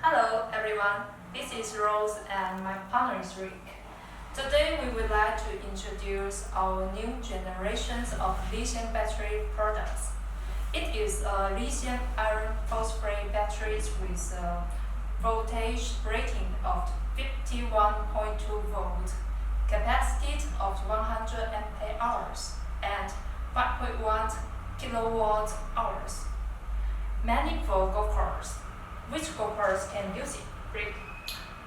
Hello everyone, this is Rose and my partner is Rick. Today we would like to introduce our new generations of lithium battery products. It is a lithium iron phosphate batteries with a voltage rating of 51.2 volt, capacity of 100 ampere hours, and 5.1 kilowatt hours. Many for golf cars. Which golf cars can use it, Rick?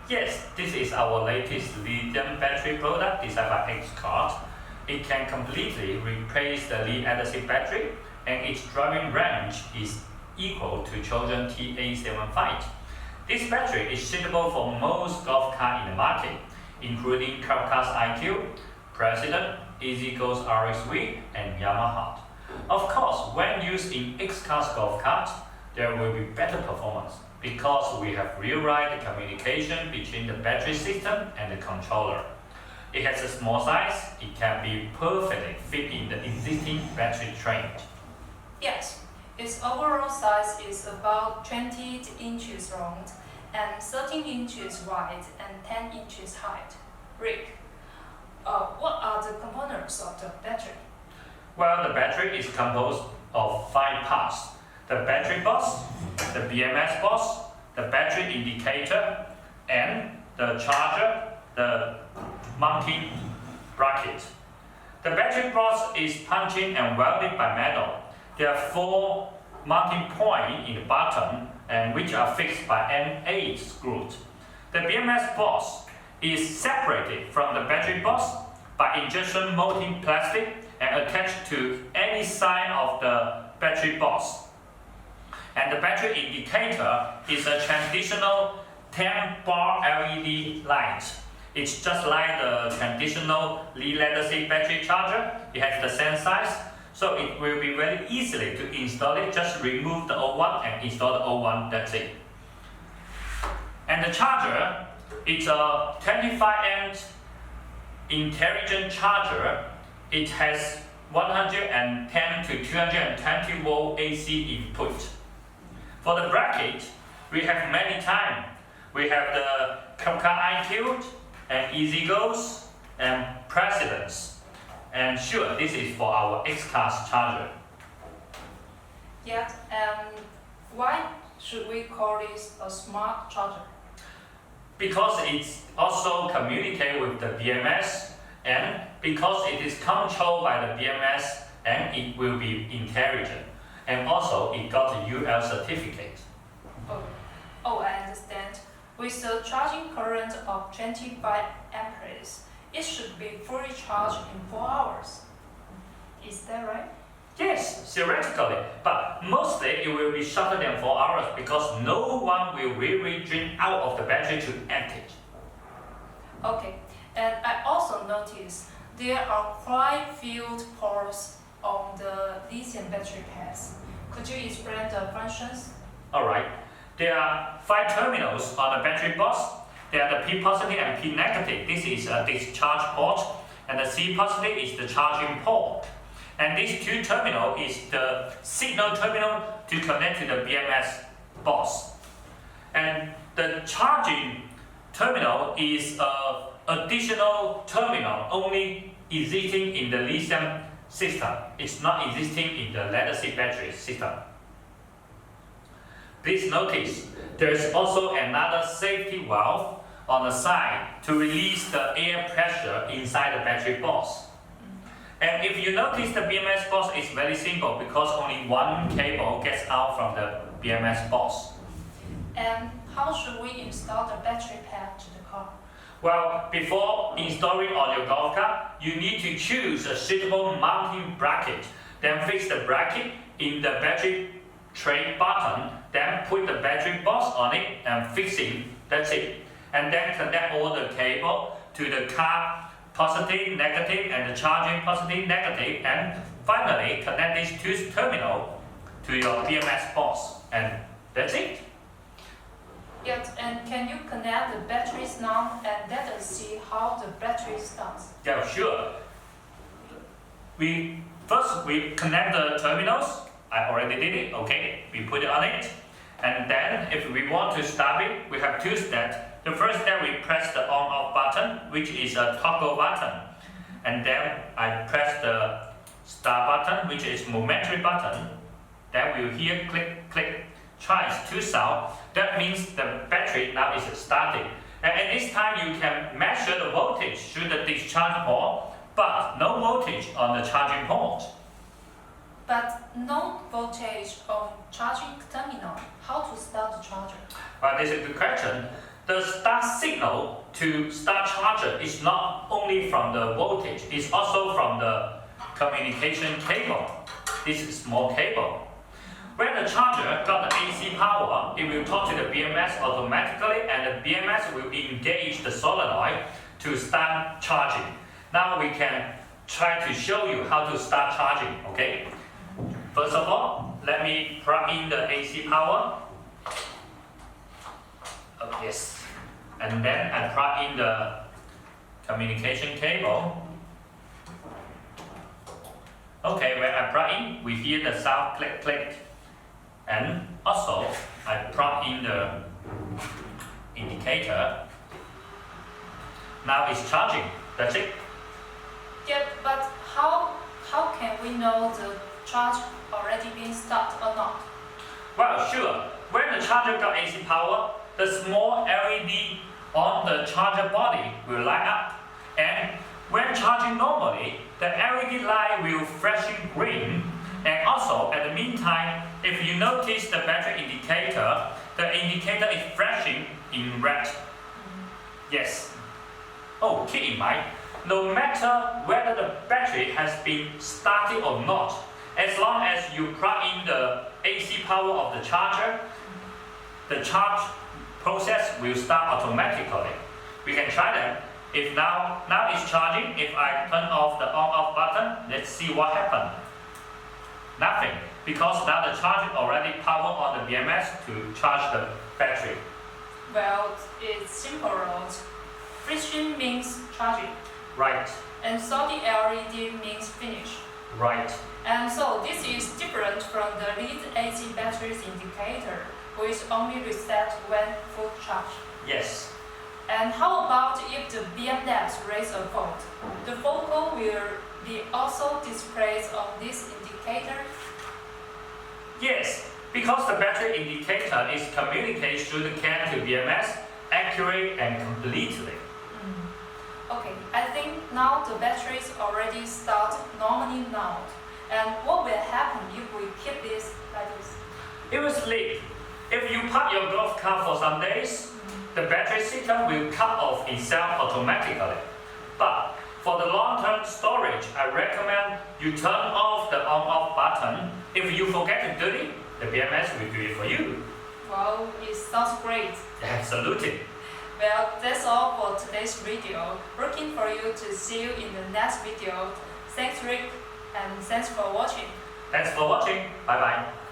Yes, this is our latest lithium battery product designed by Excar. It can completely replace the lead-acid battery, and its driving range is equal to Trojan TA75. This battery is suitable for most golf cars in the market, including Club Cars IQ, President, EasyGo's RXV, and Yamaha. Of course, when used in Excar's golf carts, there will be better performance because we have rewrite the communication between the battery system and the controller. It has a small size, it can be perfectly fit in the existing battery tray. Yes, its overall size is about 20 inches long and 13 inches wide and 10 inches height. Rick, what are the components of the battery? Well, the battery is composed of 5 parts: the battery box, the BMS box, the battery indicator, and the charger, the mounting bracket. The battery box is punched and welded by metal. There are 4 mounting points in the bottom, and which are fixed by N8 screws. The BMS box is separated from the battery box by injection molding plastic and attached to any side of the battery box. And the battery indicator is a traditional 10-bar LED light. It's just like the traditional lead-acid battery charger. It has the same size, so it will be very easily to install it. Just remove the old one and install the old one, that's it. And the charger, it's a 25-amp intelligent charger. It has 110 to 220 volt AC input. For the bracket, we have many types. We have the Club Car IQ and EasyGo's and Presidents. And sure, this is for our X-Class charger. Yeah, and why should we call this a smart charger? Because it also communicates with the BMS, and because it is controlled by the BMS, and it will be intelligent. And also, it got a UL certificate. Oh, I understand. With a charging current of 25 amperes, it should be fully charged in 4 hours. Is that right? Yes, theoretically, but mostly it will be shorter than 4 hours because no one will really drink out of the battery to empty it. Okay, and I also noticed there are 5 field ports on the lithium battery packs. Could you explain the functions? Alright, there are 5 terminals on the battery box. There are the P positive and P negative. This is a discharge port, and the C positive is the charging port. And these 2 terminals is the signal terminal to connect to the BMS box. And the charging terminal is an additional terminal only existing in the lithium system. It's not existing in the lead-acid battery system. Please notice, there is also another safety valve on the side to release the air pressure inside the battery box. And if you notice, the BMS box is very simple because only one cable gets out from the BMS box. And how should we install the battery pack to the car? Well, before installing on your golf cart, you need to choose a suitable mounting bracket. Then fix the bracket in the battery tray button. Then put the battery box on it and fix it. That's it. And then connect all the cable to the car positive, negative, and the charging positive, negative. And finally, connect these 2 terminals to your BMS box. And that's it. Yes, and can you connect the batteries now and let us see how the battery starts? Yeah, sure. First we connect the terminals. I already did it. Okay, we put it on it. And then if we want to start it, we have two steps. The first step, we press the on-off button, which is a toggle button. And then I press the start button, which is momentary button. Then we'll hear click, click, tries to sound. That means the battery now is starting. And at this time, you can measure the voltage through the discharge port, but no voltage on the charging port. But no voltage on charging terminal. How to start the charger? Well, this is a good question. The start signal to start charger is not only from the voltage, it's also from the communication cable. This is small cable. When the charger got the AC power, it will talk to the BMS automatically, and the BMS will engage the solenoid to start charging. Now we can try to show you how to start charging, okay? First of all, let me plug in the AC power. Oh, yes. And then I plug in the communication cable. Okay, when I plug in, we hear the sound click, click. And also, I plug in the indicator. Now it's charging. That's it. Yeah, but how can we know the charge already been started or not? Well, sure. When the charger got AC power, the small LED on the charger body will light up. And when charging normally, the LED light will flashing green. And also, at the meantime, if you notice the battery indicator, the indicator is flashing in red. Yes. Oh, keep in mind, no matter whether the battery has been started or not, as long as you plug in the AC power of the charger, the charge process will start automatically. We can try that. If now it's charging, if I turn off the on-off button, let's see what happens. Nothing, because now the charge already power on the BMS to charge the battery. Well, it's simple, right? Flashing means charging. Right. And so the LED means finish. Right. And so this is different from the lead AC batteries indicator, which only reset when full charge. Yes. And how about if the BMS raise a fault? The fault code will be also displayed on this indicator? Yes, because the battery indicator is communicated through the CAN to BMS accurately and completely. Okay, I think now the batteries already start normally now. And what will happen if we keep this like this? It will sleep. If you park your golf cart for some days, the battery system will cut off itself automatically. But for the long-term storage, I recommend you turn off the on-off button. If you forget to do it, the BMS will do it for you. Wow, it sounds great. Absolutely. Well, that's all for today's video. Looking for you to see you in the next video. Thanks, Rick, and thanks for watching. Thanks for watching. Bye-bye.